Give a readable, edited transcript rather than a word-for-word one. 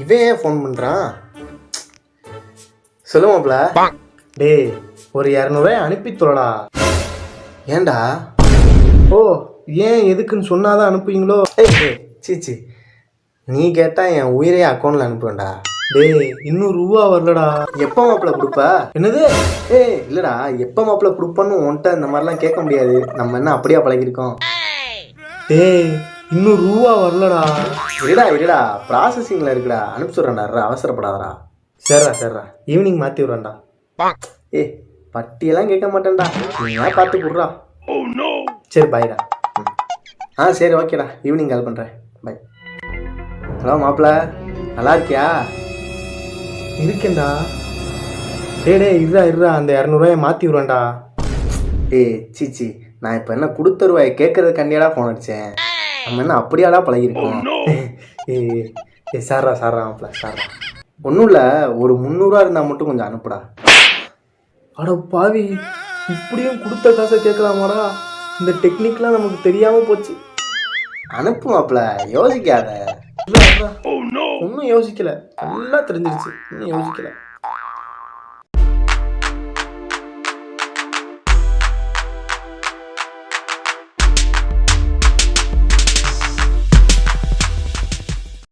இவன் ஏன் ஃபோன் பண்ணுறான்? சொல்லுவாப்ல. டேய் ஒரு 200 அனுப்பி தொலைடா. ஏண்டா? ஓ ஏன் எதுக்குன்னு சொன்னாதான் அனுப்புவீங்களோ? ஏய் சீச்சி, நீ கேட்டால் என் உயிரே அக்கௌண்ட்டில் அனுப்புவேன்டா. டேய் இன்னும் ரூபா வரலடா. எப்போ மாப்பிள்ள கொடுப்ப? என்னது? ஏய் இல்லைடா, எப்போ மாப்பிள்ள கொடுப்பன்னு உன்கிட்ட இந்த மாதிரிலாம் கேட்க முடியாது. நம்ம என்ன அப்படியா பழகிருக்கோம்? டேய் இன்னும் ரூபா வரலடா. இருடா ப்ராசஸிங்கில் இருக்குடா, அனுப்பிச்சுட்றேன்டா, அவசரப்படாதடா. சரிடா ஈவினிங் மாற்றி விட்றேன்டா. ஏய் பட்டியெல்லாம் கேட்க மாட்டேன்டா, நீயா பார்த்து கொடுறா. சரி பாய்டா. சரி ஓகேடா, ஈவினிங் கால் பண்ணுறேன். பை. ஹலோ மாப்பிள்ள, நல்லா இருக்கியா? இருக்கேன்டா. டே இருடா அந்த 200 மாற்றி விடுவேன்டா. டேய் சீச்சி, நான் இப்போ என்ன கொடுத்த ரூபாயை கேட்கறது கண்டியாடா ஃபோன் அடித்தேன். நம்ம என்ன அப்படியாடா பழகிருக்கோம்? ஏ சாரா மாப்பிள்ள சாரா. ஒன்றும் இல்லை, ஒரு 300 இருந்தால் மட்டும் கொஞ்சம் அனுப்புடா. அட பாவி, இப்படியும் கொடுத்த காசை கேட்கலாமாடா? இந்த டெக்னிக்லாம் நமக்கு தெரியாமல் போச்சு. அனுப்பு மாப்பிள்ள, யோசிக்காத. ஒன்றும் யோசிக்கல, எல்லாம் தெரிஞ்சிருச்சு, இன்னும் யோசிக்கல.